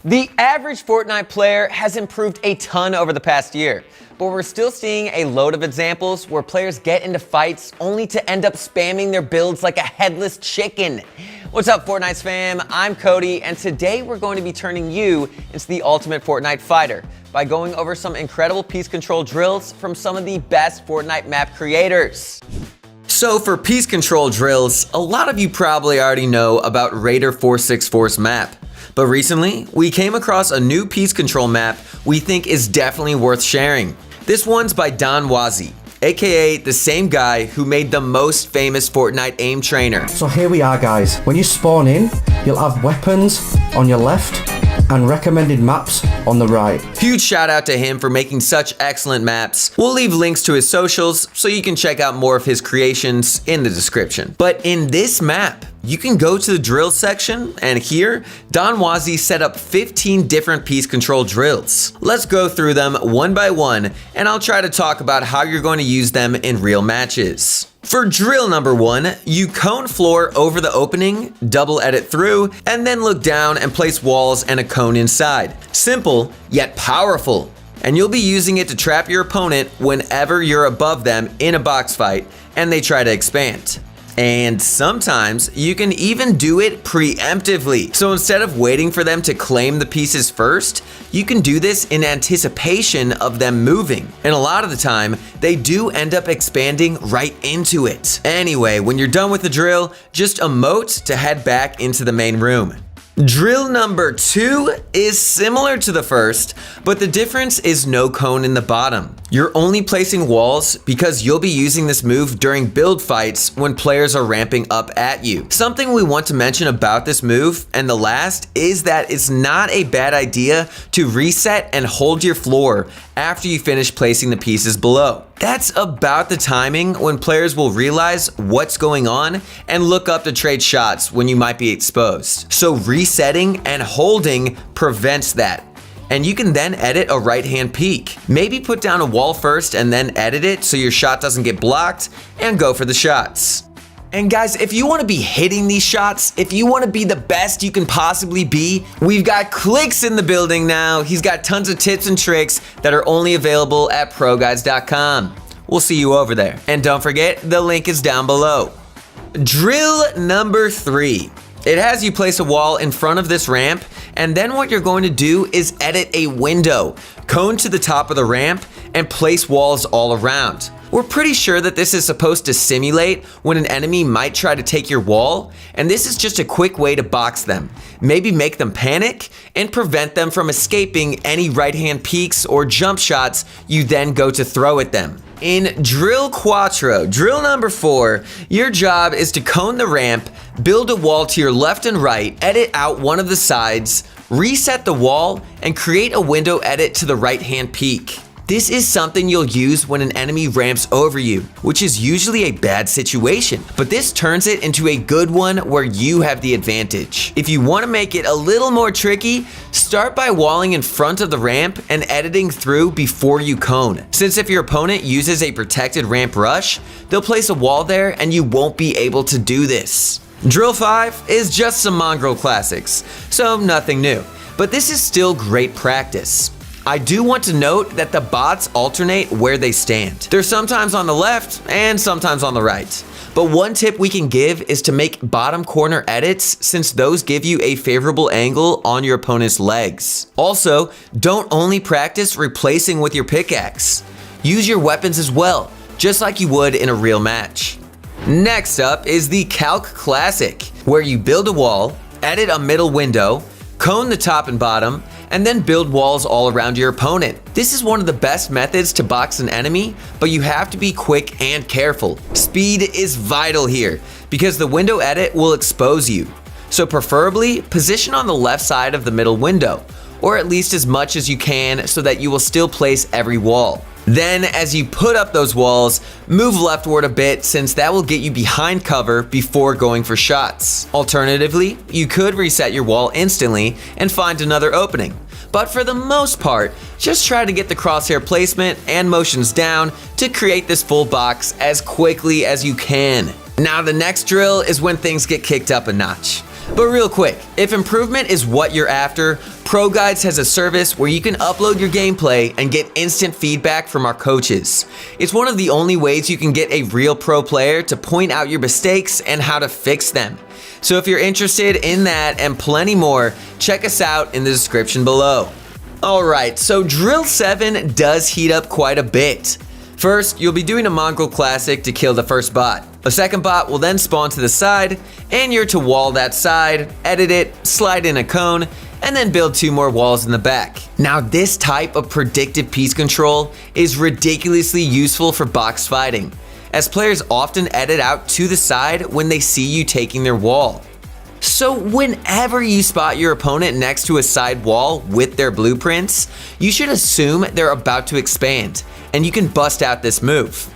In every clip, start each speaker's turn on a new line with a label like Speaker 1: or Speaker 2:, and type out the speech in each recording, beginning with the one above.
Speaker 1: The average Fortnite player has improved a ton over the past year, but we're still seeing a load of examples where players get into fights only to end up spamming their builds like a headless chicken. What's up, Fortnite fam? I'm Cody, and today we're going to be turning you into the ultimate Fortnite fighter by going over some incredible piece control drills from some of the best Fortnite map creators. So for piece control drills, a lot of you probably already know about Raider 464's map. But recently, we came across a new piece control map we think is definitely worth sharing. This one's by Don Wazzy, aka the same guy who made the most famous Fortnite aim trainer.
Speaker 2: So here we are, guys. When you spawn in, you'll have weapons on your left and recommended maps on the right.
Speaker 1: Huge shout out to him for making such excellent maps. We'll leave links to his socials so you can check out more of his creations in the description. But in this map, you can go to the drill section, and here, Don Wazzy set up 15 different piece control drills. Let's go through them one by one, and I'll try to talk about how you're going to use them in real matches. For drill number 1, you cone floor over the opening, double edit through, and then look down and place walls and a cone inside. Simple, yet powerful. And you'll be using it to trap your opponent whenever you're above them in a box fight and they try to expand. And sometimes you can even do it preemptively. So instead of waiting for them to claim the pieces first, you can do this in anticipation of them moving. And a lot of the time, they do end up expanding right into it. Anyway, when you're done with the drill, just emote to head back into the main room. Drill number 2 is similar to the first, but the difference is no cone in the bottom. You're only placing walls because you'll be using this move during build fights when players are ramping up at you. Something we want to mention about this move, and the last, is that it's not a bad idea to reset and hold your floor after you finish placing the pieces below. That's about the timing when players will realize what's going on and look up to trade shots when you might be exposed. So resetting and holding prevents that. And you can then edit a right-hand peek. Maybe put down a wall first and then edit it so your shot doesn't get blocked, and go for the shots. And guys, if you want to be hitting these shots, if you want to be the best you can possibly be, we've got Clicks in the building now. He's got tons of tips and tricks that are only available at ProGuides.com. We'll see you over there. And don't forget, the link is down below. Drill number 3. It has you place a wall in front of this ramp, and then what you're going to do is edit a window, cone to the top of the ramp, and place walls all around. We're pretty sure that this is supposed to simulate when an enemy might try to take your wall, and this is just a quick way to box them. Maybe make them panic and prevent them from escaping any right-hand peeks or jump shots you then go to throw at them. In Drill Quattro, drill number 4, your job is to cone the ramp, build a wall to your left and right, edit out one of the sides, reset the wall, and create a window edit to the right-hand peak. This is something you'll use when an enemy ramps over you, which is usually a bad situation, but this turns it into a good one where you have the advantage. If you want to make it a little more tricky, start by walling in front of the ramp and editing through before you cone. Since if your opponent uses a protected ramp rush, they'll place a wall there and you won't be able to do this. Drill 5 is just some mongrel classics, so nothing new, but this is still great practice. I do want to note that the bots alternate where they stand. They're sometimes on the left and sometimes on the right. But one tip we can give is to make bottom corner edits, since those give you a favorable angle on your opponent's legs. Also, don't only practice replacing with your pickaxe. Use your weapons as well, just like you would in a real match. Next up is the Calc Classic, where you build a wall, edit a middle window, cone the top and bottom, and then build walls all around your opponent. This is one of the best methods to box an enemy, but you have to be quick and careful. Speed is vital here, because the window edit will expose you. So preferably, position on the left side of the middle window, or at least as much as you can so that you will still place every wall. Then, as you put up those walls, move leftward a bit, since that will get you behind cover before going for shots. Alternatively, you could reset your wall instantly and find another opening. But for the most part, just try to get the crosshair placement and motions down to create this full box as quickly as you can. Now the next drill is when things get kicked up a notch. But real quick, if improvement is what you're after, Pro Guides has a service where you can upload your gameplay and get instant feedback from our coaches. It's one of the only ways you can get a real pro player to point out your mistakes and how to fix them. So if you're interested in that and plenty more, check us out in the description below. Alright, so Drill 7 does heat up quite a bit. First, you'll be doing a Mongrel Classic to kill the first bot. A second bot will then spawn to the side, and you're to wall that side, edit it, slide in a cone, and then build 2 more walls in the back. Now this type of predictive piece control is ridiculously useful for box fighting, as players often edit out to the side when they see you taking their wall. So whenever you spot your opponent next to a side wall with their blueprints, you should assume they're about to expand, and you can bust out this move.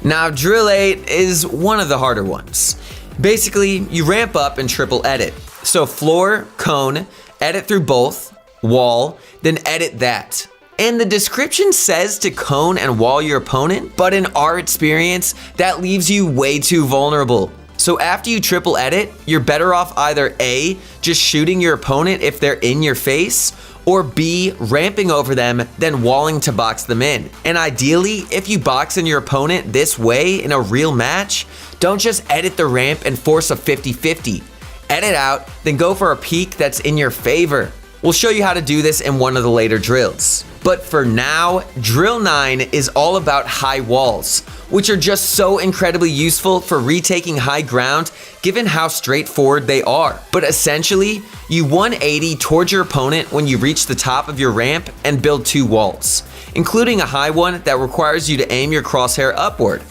Speaker 1: Now Drill 8 is one of the harder ones. Basically, you ramp up and triple edit. So floor, cone, edit through both, wall, then edit that. And the description says to cone and wall your opponent, but in our experience, that leaves you way too vulnerable. So after you triple edit, you're better off either A, just shooting your opponent if they're in your face, or B, ramping over them, then walling to box them in. And ideally, if you box in your opponent this way in a real match, don't just edit the ramp and force a 50-50. Edit out, then go for a peek that's in your favor. We'll show you how to do this in one of the later drills. But for now, Drill 9 is all about high walls, which are just so incredibly useful for retaking high ground given how straightforward they are. But essentially, you 180 towards your opponent when you reach the top of your ramp and build 2 walls, including a high one that requires you to aim your crosshair upward.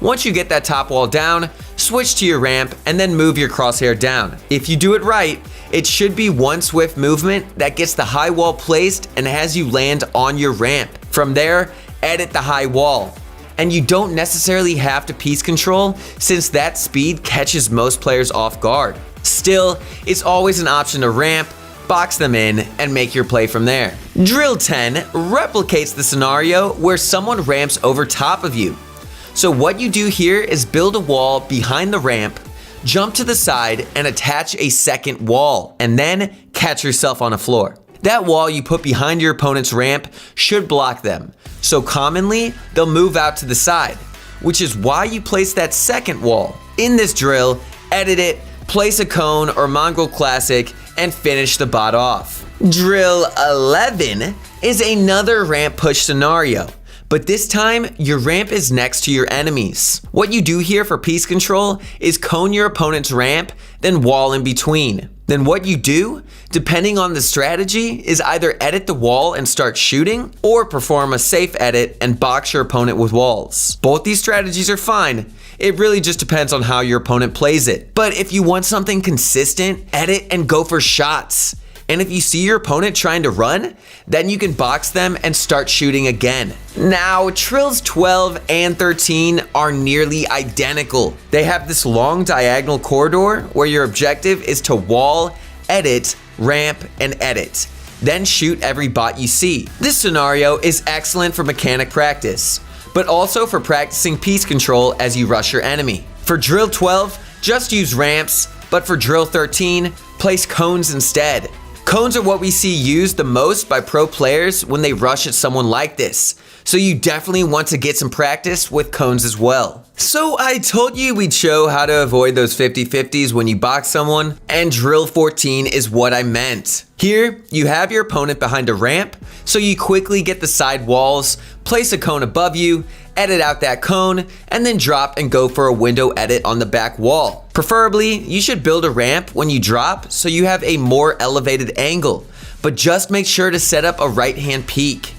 Speaker 1: Once you get that top wall down, switch to your ramp and then move your crosshair down. If you do it right, it should be one swift movement that gets the high wall placed and has you land on your ramp. From there, edit the high wall. And you don't necessarily have to piece control since that speed catches most players off guard. Still, it's always an option to ramp, box them in, and make your play from there. Drill 10 replicates the scenario where someone ramps over top of you. So what you do here is build a wall behind the ramp, jump to the side, and attach a second wall, and then catch yourself on a floor. That wall you put behind your opponent's ramp should block them, so commonly they'll move out to the side, which is why you place that second wall. In this drill, edit it, place a cone or Mongrel Classic, and finish the bot off. Drill 11 is another ramp push scenario. But this time, your ramp is next to your enemies. What you do here for piece control is cone your opponent's ramp, then wall in between. Then what you do, depending on the strategy, is either edit the wall and start shooting, or perform a safe edit and box your opponent with walls. Both these strategies are fine. It really just depends on how your opponent plays it. But if you want something consistent, edit and go for shots. And if you see your opponent trying to run, then you can box them and start shooting again. Now, Trills 12 and 13 are nearly identical. They have this long diagonal corridor where your objective is to wall, edit, ramp, and edit. Then shoot every bot you see. This scenario is excellent for mechanic practice, but also for practicing piece control as you rush your enemy. For Drill 12, just use ramps, but for Drill 13, place cones instead. Cones are what we see used the most by pro players when they rush at someone like this, so you definitely want to get some practice with cones as well. So I told you we'd show how to avoid those 50-50s when you box someone, and Drill 14 is what I meant. Here, you have your opponent behind a ramp, so you quickly get the side walls, place a cone above you, edit out that cone, and then drop and go for a window edit on the back wall. Preferably, you should build a ramp when you drop so you have a more elevated angle, but just make sure to set up a right-hand peek.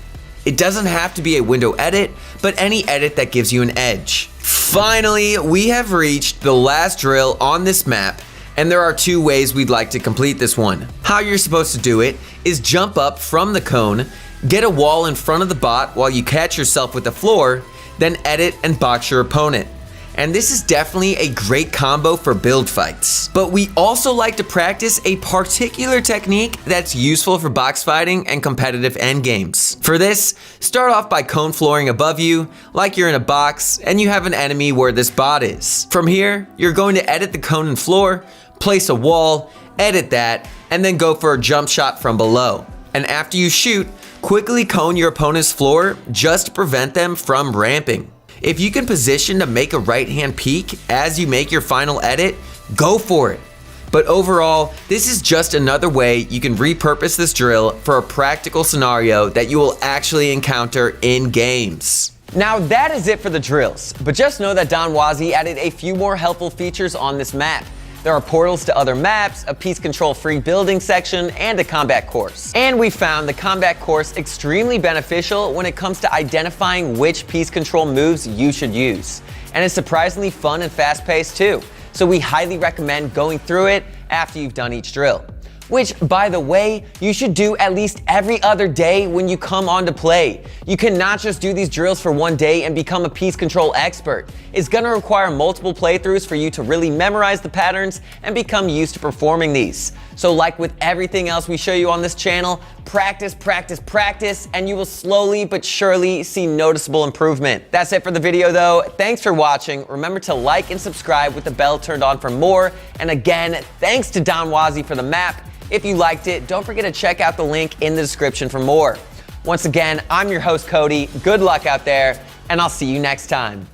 Speaker 1: It doesn't have to be a window edit, but any edit that gives you an edge. Finally, we have reached the last drill on this map, and there are 2 ways we'd like to complete this one. How you're supposed to do it is jump up from the cone, get a wall in front of the bot while you catch yourself with the floor, then edit and box your opponent. And this is definitely a great combo for build fights. But we also like to practice a particular technique that's useful for box fighting and competitive endgames. For this, start off by cone flooring above you, like you're in a box and you have an enemy where this bot is. From here, you're going to edit the cone and floor, place a wall, edit that, and then go for a jump shot from below. And after you shoot, quickly cone your opponent's floor just to prevent them from ramping. If you can position to make a right hand peek as you make your final edit, go for it. But overall, this is just another way you can repurpose this drill for a practical scenario that you will actually encounter in games. Now that is it for the drills, but just know that Don Wazzy added a few more helpful features on this map. There are portals to other maps, a piece control free building section, and a combat course. And we found the combat course extremely beneficial when it comes to identifying which piece control moves you should use. And it's surprisingly fun and fast paced too. So we highly recommend going through it after you've done each drill. Which, by the way, you should do at least every other day when you come on to play. You cannot just do these drills for one day and become a piece control expert. It's gonna require multiple playthroughs for you to really memorize the patterns and become used to performing these. So like with everything else we show you on this channel, practice, practice, practice, and you will slowly but surely see noticeable improvement. That's it for the video though. Thanks for watching. Remember to like and subscribe with the bell turned on for more. And again, thanks to Don Wazzy for the map. If you liked it, don't forget to check out the link in the description for more. Once again, I'm your host, Cody. Good luck out there, and I'll see you next time.